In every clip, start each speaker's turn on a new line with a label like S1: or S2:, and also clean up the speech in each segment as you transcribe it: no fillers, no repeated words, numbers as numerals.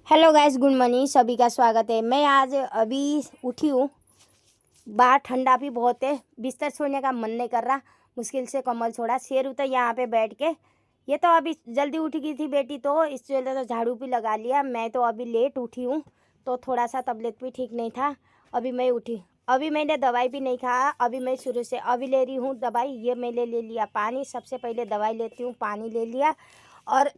S1: Hello guys, good morning. सभी का स्वागत है। मैं आज अभी उठी हूँ। बाहर ठंडा भी बहुत है, बिस्तर सोने का मन नहीं कर रहा। मुश्किल से कम्बल छोड़ा। शेर उतर यहाँ पे बैठ के। ये तो अभी जल्दी उठ गई थी बेटी, तो इस वजह तो झाड़ू भी लगा लिया। मैं तो अभी लेट उठी हूँ, तो थोड़ा सा तबीयत भी ठीक नहीं था। अभी मैं उठी, अभी मैंने दवाई भी नहीं खाया। अभी मैं शुरू से अभी ले रही हूँ दवाई। ये मैंने ले लिया पानी। सबसे पहले दवाई लेती हूँ, पानी ले लिया। और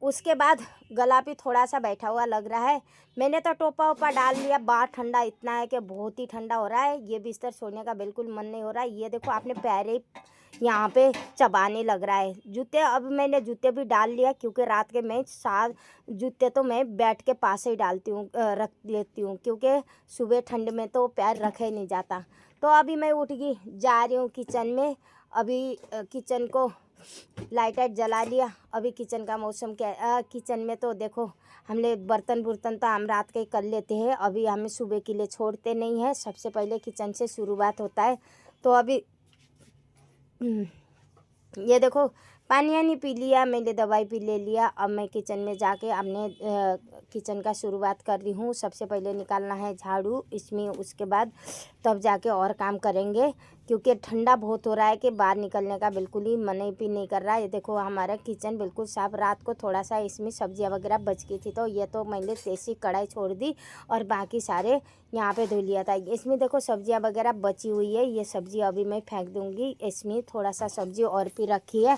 S1: उसके बाद गला भी थोड़ा सा बैठा हुआ लग रहा है। मैंने तो टोपा वोपा डाल लिया। बाहर ठंडा इतना है कि बहुत ही ठंडा हो रहा है। ये बिस्तर सोने का बिल्कुल मन नहीं हो रहा है। ये देखो, आपने पैरे यहाँ पे चबाने लग रहा है। जूते, अब मैंने जूते भी डाल लिया, क्योंकि रात के मैं साथ जूते तो मैं बेड के पास ही डालती हूँ, रख लेती हूँ, क्योंकि सुबह ठंड में तो पैर रखे ही नहीं जाता। तो अभी मैं उठ गई, जा रही हूँ किचन में। अभी किचन को लाइट जला लिया। अभी किचन का मौसम क्या, किचन में तो देखो, हमने बर्तन तो हम रात के ही कर लेते हैं। अभी हमें सुबह के लिए छोड़ते नहीं है। सबसे पहले किचन से शुरुआत होता है। तो अभी ये देखो, पानी वानी पी लिया, मैंने दवाई भी ले लिया। अब मैं किचन में जाके अपने किचन का शुरुआत कर रही हूँ। सबसे पहले निकालना है झाड़ू इसमें, उसके बाद तब जाके और काम करेंगे, क्योंकि ठंडा बहुत हो रहा है कि बाहर निकलने का बिल्कुल ही मन भी नहीं कर रहा है। ये देखो, हमारा किचन बिल्कुल साफ। रात को थोड़ा सा इसमें सब्जियां वगैरह बच गई थी, तो ये तो मैंने तेज़ी कढ़ाई छोड़ दी और बाकी सारे यहाँ पे धो लिया था। इसमें देखो सब्जियां वगैरह बची हुई है। ये सब्जी अभी मैं फेंक दूँगी। इसमें थोड़ा सा सब्जी और भी रखी है,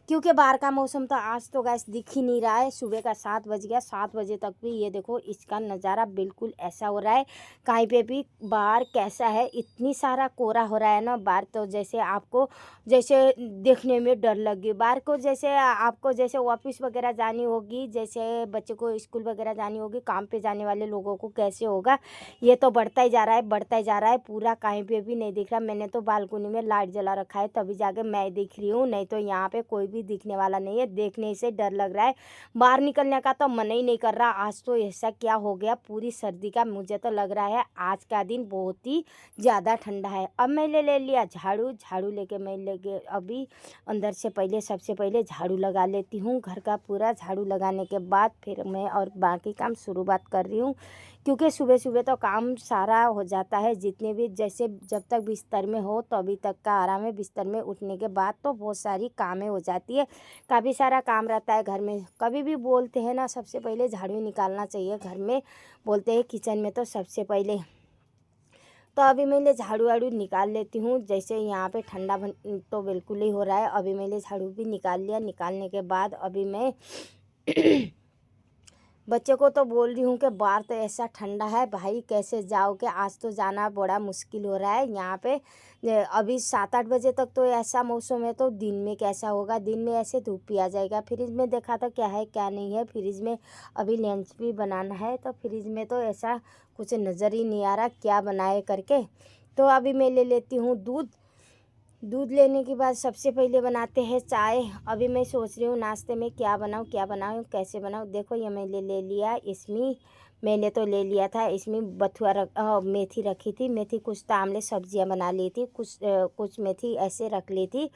S1: क्योंकि बाहर का मौसम तो आज तो गैस दिख ही नहीं रहा है। सुबह का 7 बज गया, 7 बजे तक भी ये देखो, इसका नज़ारा बिल्कुल ऐसा हो रहा है। कहीं पे भी बाहर कैसा है, इतनी सारा कोहरा हो रहा है ना बाहर, तो जैसे आपको जैसे देखने में डर लगे। बाहर को जैसे आपको जैसे ऑफिस वगैरह जानी होगी, जैसे बच्चे को स्कूल वगैरह जानी होगी, काम पे जाने वाले लोगों को कैसे होगा। ये तो बढ़ता ही जा रहा है, बढ़ता ही जा रहा है। पूरा कहीं पे भी नहीं दिख रहा। मैंने तो बालकनी में लाइट जला रखा है, तभी जाके मैं दिख रही हूँ, नहीं तो यहाँ पे कोई भी दिखने वाला नहीं है। देखने से डर लग रहा है, बाहर निकलने का तो मन ही नहीं कर रहा। आज तो ऐसा क्या हो गया, पूरी सर्दी का मुझे तो लग रहा है आज का दिन बहुत ही ज़्यादा ठंडा है। अब मैंने ले लिया झाड़ू। झाड़ू लेके मैं लेके अभी अंदर से पहले सबसे पहले झाड़ू लगा लेती हूँ घर का पूरा। झाड़ू लगाने के बाद फिर मैं और बाकी काम शुरुआत कर रही हूँ, क्योंकि सुबह सुबह तो काम सारा हो जाता है। जितने भी जैसे जब तक बिस्तर में हो तभी तक का आराम है। बिस्तर में उठने के बाद तो बहुत सारी कामें हो जाती है, काफ़ी सारा काम रहता है घर में। कभी भी बोलते हैं ना, सबसे पहले झाड़ू निकालना चाहिए घर में, बोलते हैं किचन में तो सबसे पहले। तो अभी मैंने झाड़ू वाड़ू निकाल लेती हूँ। जैसे यहाँ पे ठंडा तो बिल्कुल ही हो रहा है। अभी मैंने झाड़ू भी निकाल लिया। निकालने के बाद अभी मैं बच्चे को तो बोल रही हूँ कि बाहर तो ऐसा ठंडा है भाई, कैसे जाओगे। आज तो जाना बड़ा मुश्किल हो रहा है यहाँ पे। अभी 7-8 बजे तक तो ऐसा मौसम है, तो दिन में कैसा होगा। दिन में ऐसे धूप भी आ जाएगा। फ्रिज में देखा था क्या है क्या नहीं है। फ्रिज में अभी लंच भी बनाना है, तो फ्रिज में तो ऐसा कुछ नज़र ही नहीं आ रहा क्या बनाए करके। तो अभी मैं ले लेती हूँ दूध। दूध लेने के बाद सबसे पहले बनाते हैं चाय। अभी मैं सोच रही हूँ नाश्ते में क्या बनाऊँ कैसे बनाऊँ। देखो, ये मैंने ले लिया। इसमें मैंने तो ले लिया था, इसमें मेथी रखी थी। मेथी कुछ तो हमने सब्जियां बना ली थी, कुछ मेथी ऐसे रख ली थी।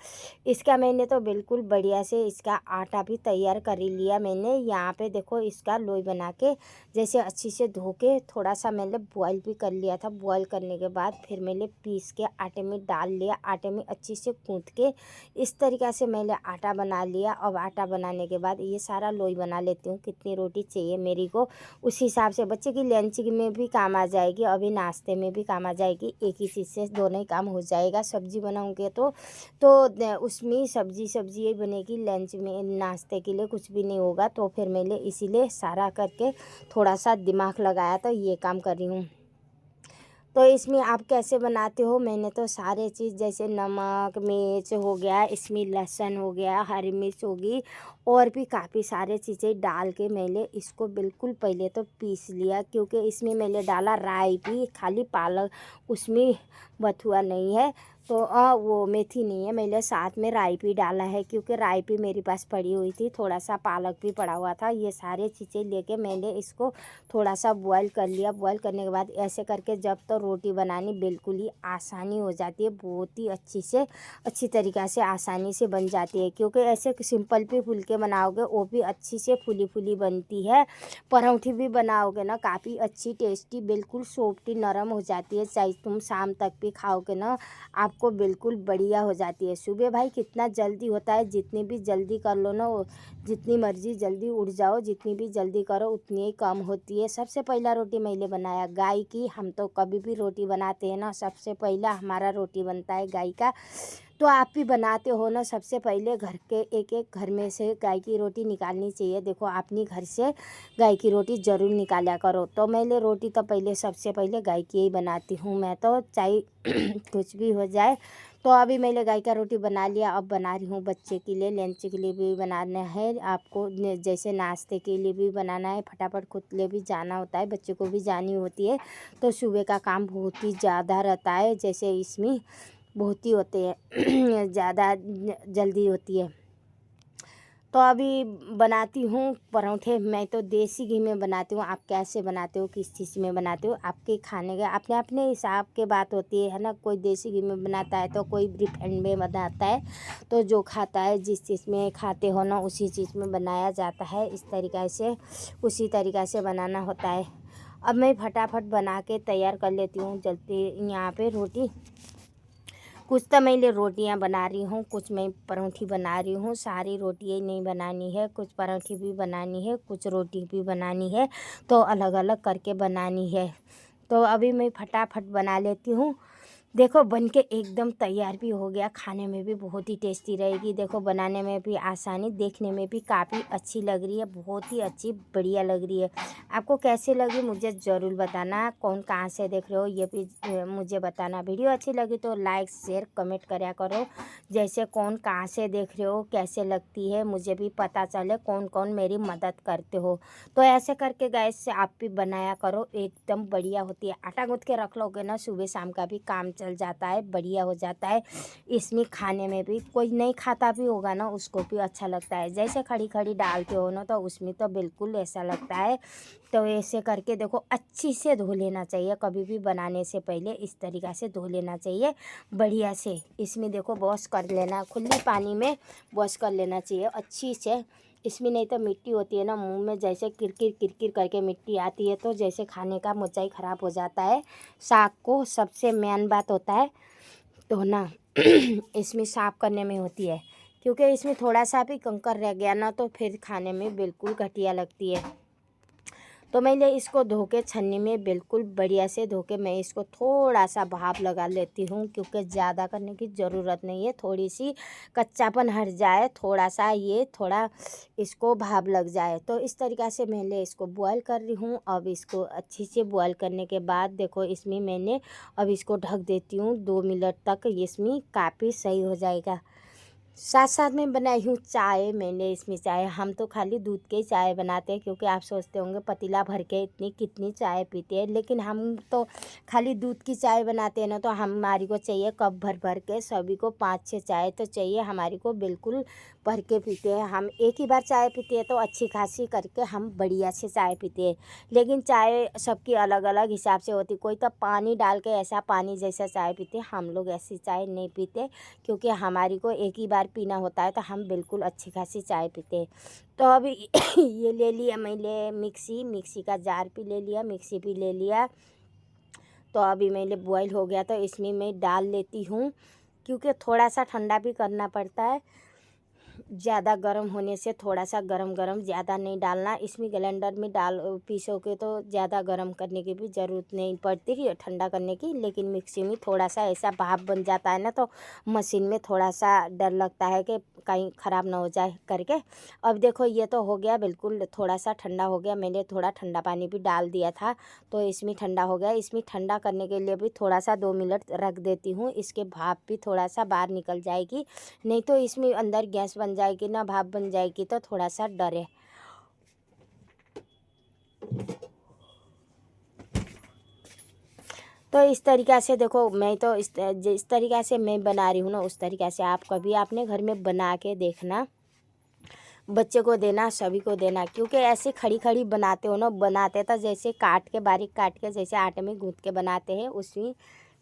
S1: इसका मैंने तो बिल्कुल बढ़िया से इसका आटा भी तैयार कर ही लिया मैंने। यहाँ पे देखो, इसका लोई बना के जैसे अच्छी से धो के थोड़ा सा मैंने बॉयल भी कर लिया था। बॉयल करने के बाद फिर मैंने पीस के आटे में डाल लिया। आटे में अच्छी से गूँथ के इस तरीक़ा से मैंने आटा बना लिया। अब आटा बनाने के बाद ये सारा लोई बना लेती हूँ। कितनी रोटी चाहिए मेरी को, उस हिसाब से बच्चे की लंच में भी काम आ जाएगी, अभी नाश्ते में भी काम आ जाएगी। एक ही चीज़ से दोनों ही काम हो जाएगा। सब्जी बनाऊँगे तो उसमें सब्जी ही बनेगी। लंच में नाश्ते के लिए कुछ भी नहीं होगा। तो फिर मैंने इसीलिए सारा करके थोड़ा सा दिमाग लगाया, तो ये काम कर रही हूँ। तो इसमें आप कैसे बनाते हो। मैंने तो सारे चीज़ जैसे नमक मिर्च हो गया, इसमें लहसुन हो गया, हरी मिर्च होगी, और भी काफ़ी सारे चीज़ें डाल के मैंने इसको बिल्कुल पहले तो पीस लिया, क्योंकि इसमें मैंने डाला राई भी, खाली पालक, उसमें बथुआ नहीं है। तो वो मेथी नहीं है, मैंने साथ में राई भी डाला है क्योंकि राई भी मेरे पास पड़ी हुई थी, थोड़ा सा पालक भी पड़ा हुआ था। ये सारे चीज़ें लेके मैंने इसको थोड़ा सा बॉईल कर लिया। बॉईल करने के बाद ऐसे करके जब तो रोटी बनानी बिल्कुल ही आसानी हो जाती है, बहुत ही अच्छी तरीक़ा से आसानी से बन जाती है। क्योंकि ऐसे सिंपल भी फुलके बनाओगे वो भी अच्छी से फुली फुली बनती है। पराठे भी बनाओगे ना काफ़ी अच्छी टेस्टी बिल्कुल सॉफ्टी नरम हो जाती है। चाहे तुम शाम तक भी खाओगे ना आपको बिल्कुल बढ़िया हो जाती है। सुबह भाई कितना जल्दी होता है, जितनी भी जल्दी कर लो ना जितनी मर्जी जल्दी उठ जाओ, जितनी भी जल्दी करो उतनी ही कम होती है। सबसे पहला रोटी मैंने बनाया गाय की। हम तो कभी भी रोटी बनाते हैं ना सबसे पहला हमारा रोटी बनता है गाय का। तो आप भी बनाते हो ना, सबसे पहले घर के एक घर में से गाय की रोटी निकालनी चाहिए। देखो अपनी घर से गाय की रोटी ज़रूर निकाला करो। तो मैंने रोटी तो पहले सबसे पहले गाय की ही बनाती हूँ मैं तो, चाहे कुछ भी हो जाए। तो अभी मैंने गाय का रोटी बना लिया, अब बना रही हूँ बच्चे के लिए, लंच के लिए भी बनाना है, आपको जैसे नाश्ते के लिए भी बनाना है, फटाफट खुद ले भी जाना होता है, बच्चे को भी जानी होती है। तो सुबह का काम बहुत ही ज़्यादा रहता है, जैसे इसमें बहुत ही होते हैं ज़्यादा जल्दी होती है। तो अभी बनाती हूँ पराठे। मैं तो देसी घी में बनाती हूँ, आप कैसे बनाते हो, किस चीज़ में बनाते हो, आपके खाने के अपने अपने हिसाब के बात होती है ना। कोई देसी घी में बनाता है तो कोई रिफाइंड में बनाता है। तो जो खाता है जिस चीज़ में खाते हो ना उसी चीज़ में बनाया जाता है। इस तरीक़ा से उसी तरीक़ा से बनाना होता है। अब मैं फटाफट बना के तैयार कर लेती हूँ जल्दी यहाँ पे रोटी। कुछ तो मैं रोटियां बना रही हूँ, कुछ मैं पराठे बना रही हूँ। सारी रोटियाँ नहीं बनानी है, कुछ पराठे भी बनानी है, कुछ रोटी भी बनानी है, तो अलग अलग करके बनानी है। तो अभी मैं फटाफट बना लेती हूँ। देखो बन के एकदम तैयार भी हो गया, खाने में भी बहुत ही टेस्टी रहेगी। देखो बनाने में भी आसानी, देखने में भी काफ़ी अच्छी लग रही है, बहुत ही अच्छी बढ़िया लग रही है। आपको कैसे लगी मुझे ज़रूर बताना, कौन कहाँ से देख रहे हो ये भी मुझे बताना। वीडियो अच्छी लगी तो लाइक शेयर कमेंट करा करो, जैसे कौन कहाँ से देख रहे हो, कैसे लगती है मुझे भी पता चले, कौन कौन मेरी मदद करते हो। तो ऐसे करके गैस से आप भी बनाया करो, एकदम बढ़िया होती है। आटा गूँथ के रख लोगे ना सुबह शाम का भी काम चल जाता है, बढ़िया हो जाता है। इसमें खाने में भी कोई नहीं खाता भी होगा ना उसको भी अच्छा लगता है। जैसे खड़ी खड़ी डालते हो ना तो उसमें तो बिल्कुल ऐसा लगता है। तो ऐसे करके देखो अच्छी से धो लेना चाहिए, कभी भी बनाने से पहले इस तरीक़ा से धो लेना चाहिए बढ़िया से। इसमें देखो वॉश कर लेना, खुले पानी में वॉश कर लेना चाहिए अच्छी से। इसमें नहीं तो मिट्टी होती है ना मुंह में, जैसे किरकिर किरकिर करके मिट्टी आती है तो जैसे खाने का मोचाई ख़राब हो जाता है। साग को सबसे मेन बात होता है तो ना इसमें साफ़ करने में होती है, क्योंकि इसमें थोड़ा सा भी कंकर रह गया ना तो फिर खाने में बिल्कुल घटिया लगती है। तो मैंने इसको धो के छन्नी में बिल्कुल बढ़िया से धो के मैं इसको थोड़ा सा भाप लगा लेती हूँ, क्योंकि ज़्यादा करने की ज़रूरत नहीं है, थोड़ी सी कच्चापन हट जाए, थोड़ा सा ये थोड़ा इसको भाप लग जाए। तो इस तरीक़ा से मैंने इसको बॉयल कर रही हूँ। अब इसको अच्छी से बॉयल करने के बाद देखो इसमें मैंने अब इसको ढक देती हूँ 2 मिनट तक, इसमें काफ़ी सही हो जाएगा। साथ साथ में बनाई हूँ चाय। मैंने इसमें चाय, हम तो खाली दूध के चाय बनाते हैं, क्योंकि आप सोचते होंगे पतीला भर के इतनी कितनी चाय पीते हैं, लेकिन हम तो खाली दूध की चाय बनाते हैं ना। तो हमारी को चाहिए कप भर भर के, सभी को 5-6 चाय तो चाहिए हमारी को, बिल्कुल भर के पीते हैं हम। एक ही बार चाय पीते हैं तो अच्छी खासी करके हम बढ़िया से चाय पीते हैं। लेकिन चाय सबकी अलग अलग हिसाब से होती, कोई तो पानी डाल के ऐसा पानी जैसा चाय पीते, हम लोग ऐसी चाय नहीं पीते, क्योंकि हमारी को एक ही बार पीना होता है तो हम बिल्कुल अच्छी खासी चाय पीते हैं। तो अभी ये ले लिया मैंने मिक्सी का जार भी ले लिया, मिक्सी भी ले लिया। तो अभी मैंने बॉईल हो गया तो इसमें मैं डाल लेती हूँ, क्योंकि थोड़ा सा ठंडा भी करना पड़ता है। ज़्यादा गर्म होने से थोड़ा सा गरम गरम ज़्यादा नहीं डालना। इसमें ग्राइंडर में पीसोगे तो ज़्यादा गरम करने की भी ज़रूरत नहीं पड़ती है, ठंडा करने की। लेकिन मिक्सी में थोड़ा सा ऐसा भाप बन जाता है ना, तो मशीन में थोड़ा सा डर लगता है कि कहीं ख़राब ना हो जाए करके। अब देखो ये तो हो गया बिल्कुल, थोड़ा सा ठंडा हो गया। मैंने थोड़ा ठंडा पानी भी डाल दिया था तो इसमें ठंडा हो गया। इसमें ठंडा करने के लिए भी थोड़ा सा 2 मिनट रख देती हूँ, इसके भाप भी थोड़ा सा बाहर निकल जाएगी, नहीं तो इसमें अंदर गैस बन जाएगी ना, भाप बन जाएगी, तो थोड़ा सा डर है। तो इस तरीक़ा से देखो, मैं तो जिस तरीक़ा से मैं बना रही हूँ ना, उस तरीक़ा से आप कभी अपने घर में बना के देखना, बच्चे को देना, सभी को देना। क्योंकि ऐसे खड़ी खड़ी बनाते हो ना, बनाते तो जैसे काट के, बारीक काट के जैसे आटे में गूँथ के बनाते हैं, उसमें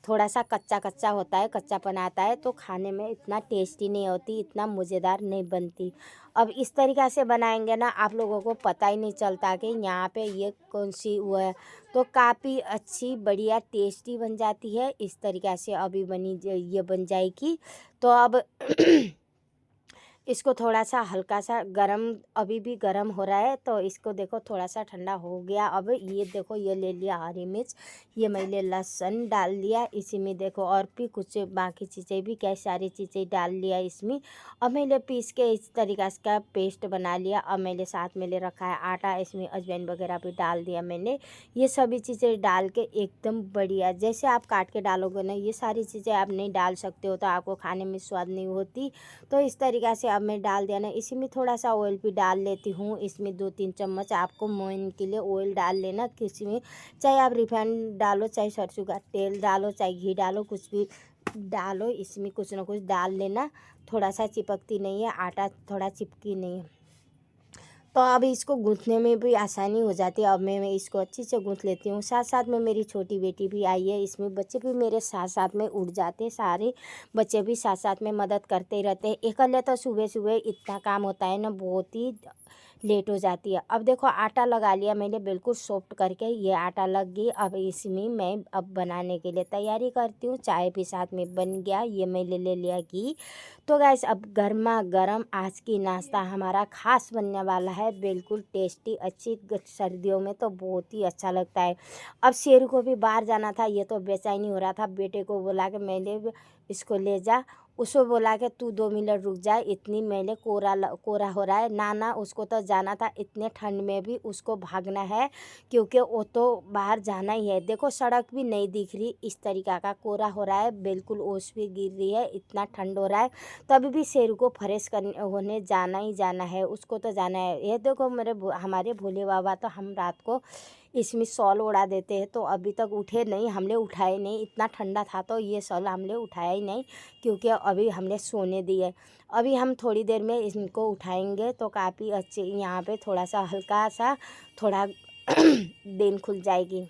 S1: थोड़ा सा कच्चा कच्चा होता है, कच्चापन आता है, तो खाने में इतना टेस्टी नहीं होती, इतना मज़ेदार नहीं बनती। अब इस तरीक़ा से बनाएंगे ना, आप लोगों को पता ही नहीं चलता कि यहाँ पे ये कौन सी वो है, तो काफ़ी अच्छी बढ़िया टेस्टी बन जाती है। इस तरीक़ा से अभी ये बन जाएगी। तो अब इसको थोड़ा सा हल्का सा गरम, अभी भी गरम हो रहा है, तो इसको देखो थोड़ा सा ठंडा हो गया। अब ये देखो, ये ले लिया हरी मिर्च, ये मैंने लहसुन डाल लिया इसी में, देखो और भी कुछ बाकी चीज़ें भी, क्या सारी चीज़ें डाल लिया इसमें। अब मैंने पीस के इस तरीक़ा से का पेस्ट बना लिया। अब मैंने साथ में ले रखा है आटा, इसमें अजवाइन वगैरह भी डाल दिया मैंने। ये सभी चीज़ें डाल के एकदम बढ़िया, जैसे आप काट के डालोगे ना, ये सारी चीज़ें आप नहीं डाल सकते हो तो आपको खाने में स्वाद नहीं होती। तो इस तरीक़ा से अब मैं डाल दिया ना, इसी में थोड़ा सा ऑयल भी डाल लेती हूँ। इसमें 2-3 चम्मच आपको मोइन के लिए ऑयल डाल लेना किसी में, चाहे आप रिफाइंड डालो, चाहे सरसों का तेल डालो, चाहे घी डालो, कुछ भी डालो, इसमें कुछ ना कुछ डाल लेना। थोड़ा सा चिपकती नहीं है, आटा थोड़ा चिपकी नहीं है, तो अब इसको गूँथने में भी आसानी हो जाती है। अब मैं इसको अच्छी से गूँथ लेती हूँ। साथ साथ में मेरी छोटी बेटी भी आई है, इसमें बच्चे भी मेरे साथ साथ में उठ जाते हैं, सारे बच्चे भी साथ साथ में मदद करते ही रहते हैं। अकेले तो सुबह सुबह इतना काम होता है ना, बहुत ही लेट हो जाती है। अब देखो आटा लगा लिया मैंने बिल्कुल सॉफ्ट करके, ये आटा लग गई। अब इसमें मैं अब बनाने के लिए तैयारी करती हूँ। चाय भी साथ में बन गया, ये मैं ले लिया घी। तो गैस अब गर्मा गर्म आज की नाश्ता हमारा खास बनने वाला है, बिल्कुल टेस्टी, अच्छी। सर्दियों में तो बहुत ही अच्छा लगता है। अब शेरू को भी बाहर जाना था, ये तो बेचैनी हो रहा था, बेटे को बोला कि मैंने इसको ले जा, उसको बोला कि तू 2 मिनट रुक जा, इतनी मेले कोरा हो रहा है ना ना, उसको तो जाना था, इतने ठंड में भी उसको भागना है, क्योंकि वो तो बाहर जाना ही है। देखो सड़क भी नहीं दिख रही, इस तरीक़ा का कोरा हो रहा है, बिल्कुल ओस भी गिर रही है, इतना ठंड हो रहा है, तभी भी शेरू को फ्रेश करने होने जाना ही जाना है, उसको तो जाना है। ये देखो हमारे भोले बाबा तो हम रात को इसमें शॉल उड़ा देते हैं, तो अभी तक उठे नहीं, हमने उठाए नहीं, इतना ठंडा था तो ये शॉल हमने उठाया ही नहीं, क्योंकि अभी हमने सोने दिए। अभी हम थोड़ी देर में इनको उठाएंगे तो काफ़ी अच्छे, यहाँ पे थोड़ा सा हल्का सा थोड़ा दिन खुल जाएगी।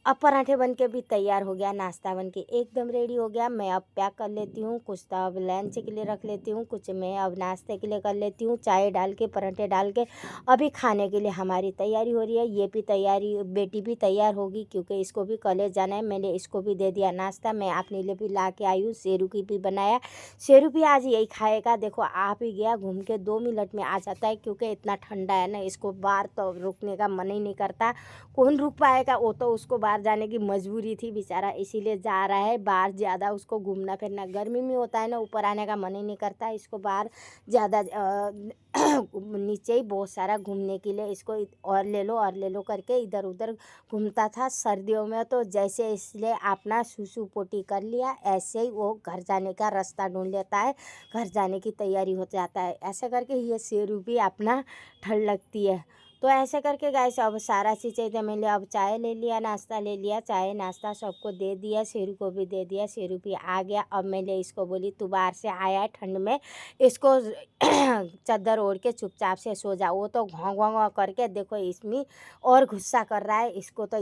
S1: अब पराठे बन के भी तैयार हो गया, नाश्ता बन के एकदम रेडी हो गया। मैं अब पैक कर लेती हूँ, कुछ तो अब लंच के लिए रख लेती हूँ, कुछ मैं अब नाश्ते के लिए कर लेती हूँ। चाय डाल के, पराठे डाल के अभी खाने के लिए हमारी तैयारी हो रही है। ये भी तैयारी, बेटी भी तैयार होगी क्योंकि इसको भी कॉलेज जाना है। मैंने इसको भी दे दिया नाश्ता, मैं अपने लिए भी ला के आई हूँ। शेरू की भी बनाया, शेरू भी आज यही खाएगा। देखो आप ही गया घूम के 2 मिनट में आ जाता है, क्योंकि इतना ठंडा है ना, इसको बाहर तो रुकने का मन ही नहीं करता। कौन रुक पाएगा, वो तो उसको बाहर जाने की मजबूरी थी बेचारा, इसीलिए जा रहा है बाहर। ज़्यादा उसको घूमना फिरना गर्मी में होता है ना, ऊपर आने का मन ही नहीं करता इसको बाहर ज़्यादा। नीचे ही बहुत सारा घूमने के लिए इसको और ले लो और ले लो करके इधर उधर घूमता था। सर्दियों में तो जैसे इसलिए अपना सुसु पोटी कर लिया, ऐसे ही वो घर जाने का रास्ता ढूंढ लेता है, घर जाने की तैयारी हो जाता है। ऐसे करके ये शेरू भी अपना ठंड लगती है। तो ऐसे करके गाइस अब सारा चीज़ें तो मैंने अब चाय ले लिया, नाश्ता ले लिया, चाय नाश्ता सबको दे दिया, शेरू को भी दे दिया, शेरू भी आ गया। अब मैंने इसको बोली तू बाहर से आया है ठंड में, इसको चादर ओढ़ के चुपचाप से सो जा। वो तो घों घों घों करके देखो इसमें और गुस्सा कर रहा है। इसको तो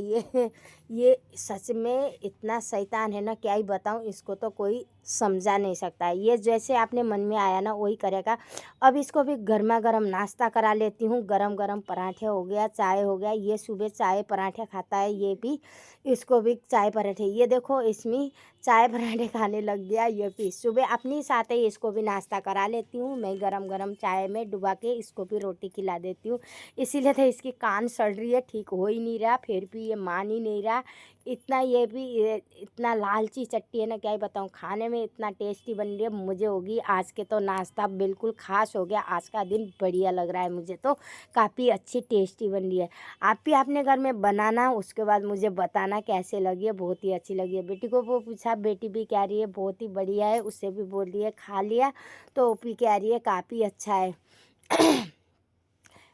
S1: ये सच में इतना शैतान है ना, क्या ही बताऊँ, इसको तो कोई समझा नहीं सकता है। ये जैसे आपने मन में आया ना वही करेगा। अब इसको भी गर्मा गर्म नाश्ता करा लेती हूँ। गरम गरम पराठे हो गया, चाय हो गया, ये सुबह चाय पराठे खाता है, ये भी, इसको भी चाय पराठे, ये देखो इसमें चाय पराठे खाने लग गया। ये भी सुबह अपनी साथ ही इसको भी नाश्ता करा लेती हूँ मैं, गरम गरम चाय में डुबा के इसको भी रोटी खिला देती हूँ। इसीलिए तो इसकी कान सड़ रही है, ठीक हो ही नहीं रहा, फिर भी ये मान ही नहीं रहा। इतना ये भी इतना लालची चट्टी है ना, क्या ही बताऊँ, खाने में इतना टेस्टी बन रही है। मुझे होगी आज के तो नाश्ता बिल्कुल खास हो गया, आज का दिन बढ़िया लग रहा है मुझे, तो काफ़ी अच्छी टेस्टी बन रही है। आप भी अपने घर में बनाना, उसके बाद मुझे बताना कैसे लगी है। बहुत ही अच्छी लगी है। बेटी को वो पूछा, बेटी भी कह रही है बहुत ही बढ़िया है, उससे भी बोल रही है खा लिया, तो वो भी कह रही है काफ़ी अच्छा है।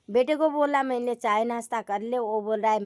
S1: बेटे को बोला मैंने चाय नाश्ता कर ले, वो बोल रहा है